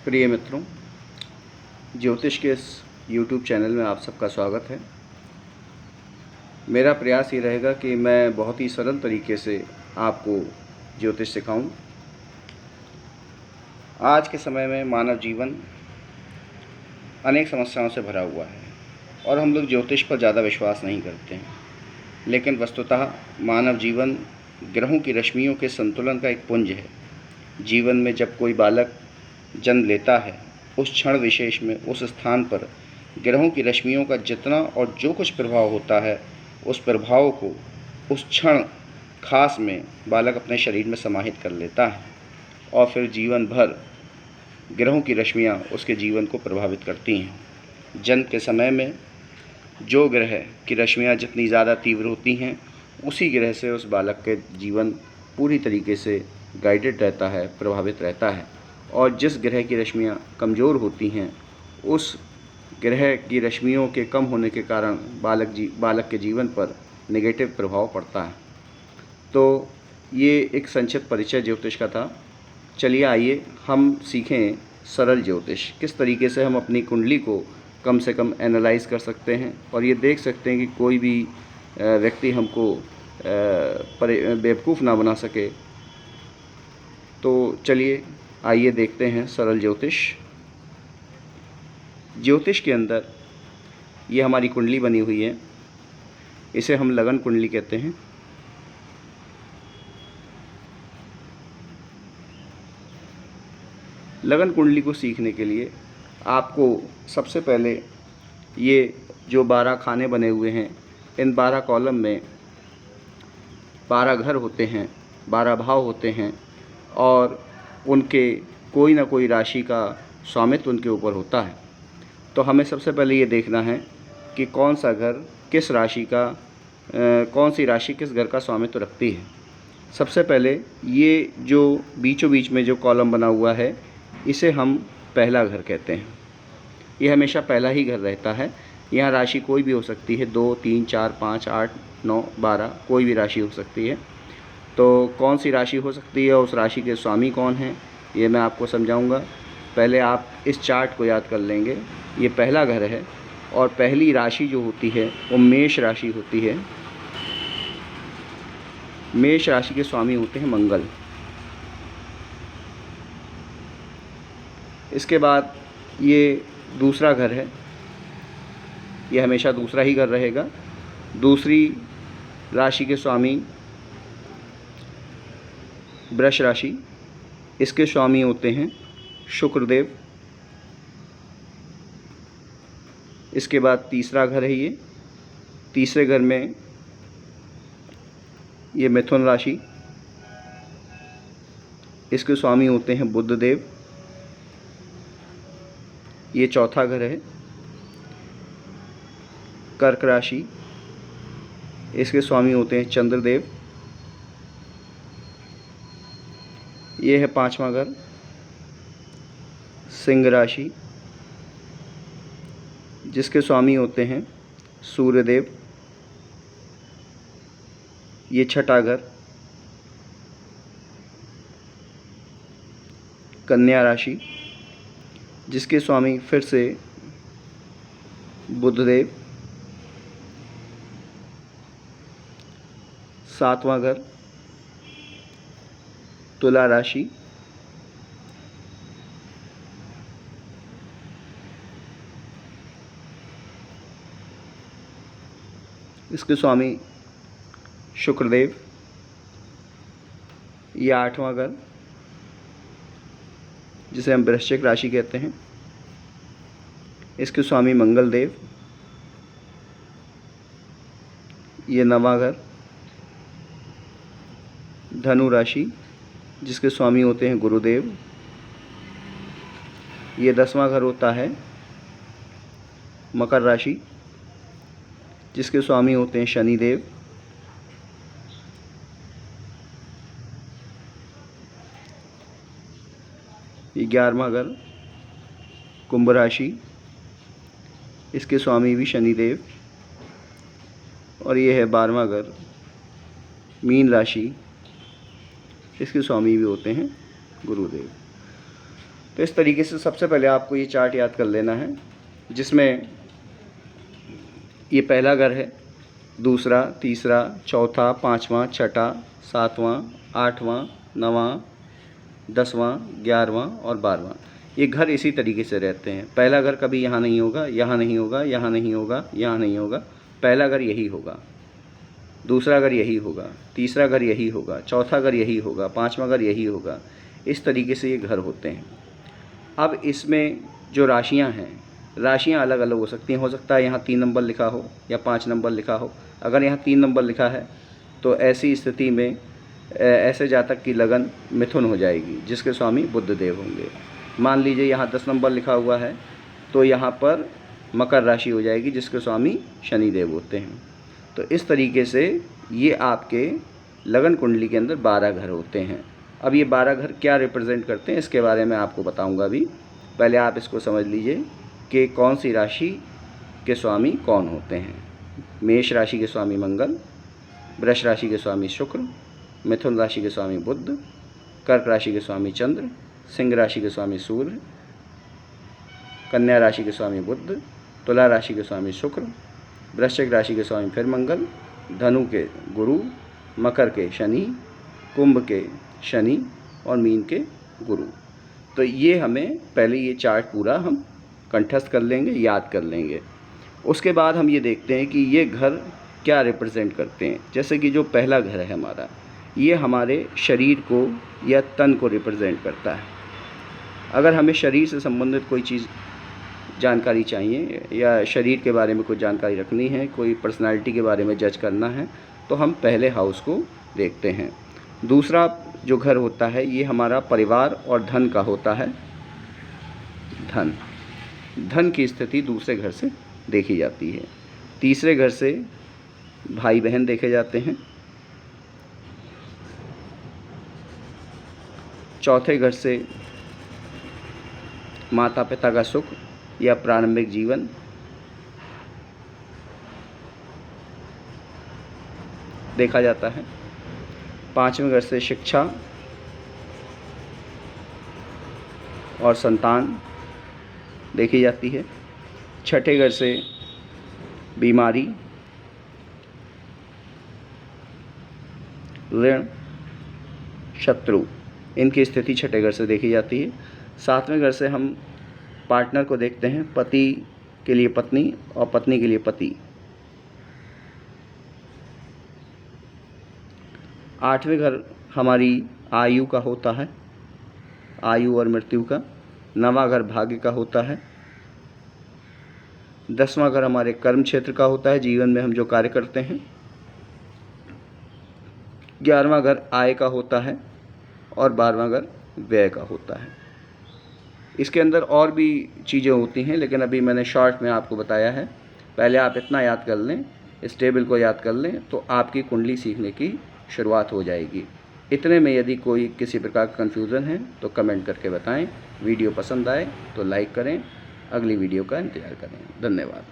प्रिय मित्रों, ज्योतिष के इस YouTube चैनल में आप सबका स्वागत है। मेरा प्रयास ये रहेगा कि मैं बहुत ही सरल तरीके से आपको ज्योतिष सिखाऊं। आज के समय में मानव जीवन अनेक समस्याओं से भरा हुआ है और हम लोग ज्योतिष पर ज़्यादा विश्वास नहीं करते हैं, लेकिन वस्तुतः मानव जीवन ग्रहों की रश्मियों के संतुलन का एक पुंज है। जीवन में जब कोई बालक जन्म लेता है, उस क्षण विशेष में उस स्थान पर ग्रहों की रश्मियों का जितना और जो कुछ प्रभाव होता है, उस प्रभाव को उस क्षण खास में बालक अपने शरीर में समाहित कर लेता है और फिर जीवन भर ग्रहों की रश्मियाँ उसके जीवन को प्रभावित करती हैं। जन्म के समय में जो ग्रह की रश्मियाँ जितनी ज़्यादा तीव्र होती हैं, उसी ग्रह से उस बालक के जीवन पूरी तरीके से गाइडेड रहता है, प्रभावित रहता है। और जिस ग्रह की रश्मियाँ कमज़ोर होती हैं, उस ग्रह की रश्मियों के कम होने के कारण बालक के जीवन पर नेगेटिव प्रभाव पड़ता है। तो ये एक संक्षिप्त परिचय ज्योतिष का था। चलिए आइए हम सीखें सरल ज्योतिष, किस तरीके से हम अपनी कुंडली को कम से कम एनालाइज़ कर सकते हैं और ये देख सकते हैं कि कोई भी व्यक्ति हमको बेवकूफ़ ना बना सके। तो चलिए आइए देखते हैं सरल ज्योतिष। ज्योतिष के अंदर ये हमारी कुंडली बनी हुई है, इसे हम लगन कुंडली कहते हैं। लगन कुंडली को सीखने के लिए आपको सबसे पहले ये जो 12 खाने बने हुए हैं, इन 12 कॉलम में 12 घर होते हैं, 12 भाव होते हैं और उनके कोई ना कोई राशि का स्वामित्व उनके ऊपर होता है। तो हमें सबसे पहले ये देखना है कि कौन सा घर किस राशि का कौन सी राशि किस घर का स्वामित्व रखती है। सबसे पहले ये जो बीचों बीच में जो कॉलम बना हुआ है, इसे हम पहला घर कहते हैं। ये हमेशा पहला ही घर रहता है। यहाँ राशि कोई भी हो सकती है, 2, 3, 4, 5, 8, 9, 12, कोई भी राशि हो सकती है। तो कौन सी राशि हो सकती है, उस राशि के स्वामी कौन हैं, ये मैं आपको समझाऊंगा। पहले आप इस चार्ट को याद कर लेंगे। ये पहला घर है और पहली राशि जो होती है वो मेष राशि होती है। मेष राशि के स्वामी होते हैं मंगल। इसके बाद ये दूसरा घर है, ये हमेशा दूसरा ही घर रहेगा। दूसरी राशि के स्वामी वृष राशि, इसके स्वामी होते हैं शुक्रदेव। इसके बाद तीसरा घर है ये, तीसरे घर में ये मिथुन राशि, इसके स्वामी होते हैं बुधदेव। ये चौथा घर है कर्क राशि, इसके स्वामी होते हैं चंद्रदेव। ये है पांचवा घर सिंह राशि, जिसके स्वामी होते हैं सूर्यदेव। ये छठा घर कन्या राशि, जिसके स्वामी फिर से बुधदेव। सातवां घर तुला राशि, इसके स्वामी शुक्रदेव। ये आठवां घर जिसे हम वृश्चिक राशि कहते हैं, इसके स्वामी मंगलदेव। ये नवां घर धनु राशि, जिसके स्वामी होते हैं गुरुदेव। ये 10वां घर होता है मकर राशि, जिसके स्वामी होते हैं शनिदेव। ये 11वां घर कुंभ राशि, इसके स्वामी भी शनिदेव। और ये है 12वां घर मीन राशि, इसके स्वामी भी होते हैं गुरुदेव। तो इस तरीके से सबसे पहले आपको ये चार्ट याद कर लेना है, जिसमें ये पहला घर है, दूसरा, तीसरा, चौथा, पाँचवा, छठा, सातवां, आठवां, नवां, 10वां, 11वां और 12वां। ये घर इसी तरीके से रहते हैं। पहला घर कभी यहाँ नहीं होगा, यहाँ नहीं होगा, यहाँ नहीं होगा, यहाँ नहीं होगा। पहला घर यही होगा, दूसरा घर यही होगा, तीसरा घर यही होगा, चौथा घर यही होगा, पाँचवा घर यही होगा। इस तरीके से ये घर होते हैं। अब इसमें जो राशियाँ हैं, राशियाँ अलग अलग हो सकती हैं। हो सकता है यहाँ 3 नंबर लिखा हो या 5 नंबर लिखा हो। अगर यहाँ 3 नंबर लिखा है तो ऐसी स्थिति में ऐसे जातक की लगन मिथुन हो जाएगी, जिसके स्वामी बुध देव होंगे। मान लीजिए यहाँ 10 नंबर लिखा हुआ है तो यहाँ पर मकर राशि हो जाएगी, जिसके स्वामी शनि देव होते हैं। तो इस तरीके से ये आपके लगन कुंडली के अंदर 12 घर होते हैं। अब ये 12 घर क्या रिप्रेजेंट करते हैं, इसके बारे में आपको बताऊंगा अभी। पहले आप इसको समझ लीजिए कि कौन सी राशि के स्वामी कौन होते हैं। मेष राशि के स्वामी मंगल, वृष राशि के स्वामी शुक्र, मिथुन राशि के स्वामी बुध, कर्क राशि के स्वामी चंद्र, सिंह राशि के स्वामी सूर्य, कन्या राशि के स्वामी बुध, तुला राशि के स्वामी शुक्र, वृश्चिक राशि के स्वामी फिर मंगल, धनु के गुरु, मकर के शनि, कुंभ के शनि और मीन के गुरु। तो ये हमें पहले ये चार्ट पूरा हम कंठस्थ कर लेंगे, याद कर लेंगे। उसके बाद हम ये देखते हैं कि ये घर क्या रिप्रेजेंट करते हैं। जैसे कि जो पहला घर है हमारा, ये हमारे शरीर को या तन को रिप्रेजेंट करता है। अगर हमें शरीर से संबंधित कोई चीज़ जानकारी चाहिए या शरीर के बारे में कोई जानकारी रखनी है, कोई पर्सनालिटी के बारे में जज करना है, तो हम पहले हाउस को देखते हैं। दूसरा जो घर होता है ये हमारा परिवार और धन का होता है। धन की स्थिति दूसरे घर से देखी जाती है। तीसरे घर से भाई बहन देखे जाते हैं। चौथे घर से माता पिता का सुख या प्रारंभिक जीवन। देखा जाता है। पांचवें घर से शिक्षा और संतान देखी जाती है। छठे घर से बीमारी, ऋण, शत्रु, इनकी स्थिति छठे घर से देखी जाती है। सातवें घर से हम पार्टनर को देखते हैं, पति के लिए पत्नी और पत्नी के लिए पति। आठवें घर हमारी आयु का होता है, आयु और मृत्यु का। नवां घर भाग्य का होता है। 10वां घर हमारे कर्म क्षेत्र का होता है, जीवन में हम जो कार्य करते हैं। 11वां घर आय का होता है और 12वां घर व्यय का होता है। इसके अंदर और भी चीज़ें होती हैं, लेकिन अभी मैंने शॉर्ट में आपको बताया है। पहले आप इतना याद कर लें, इस टेबल को याद कर लें, तो आपकी कुंडली सीखने की शुरुआत हो जाएगी। इतने में यदि कोई किसी प्रकार का कन्फ्यूज़न है तो कमेंट करके बताएं। वीडियो पसंद आए तो लाइक करें। अगली वीडियो का इंतज़ार करें। धन्यवाद।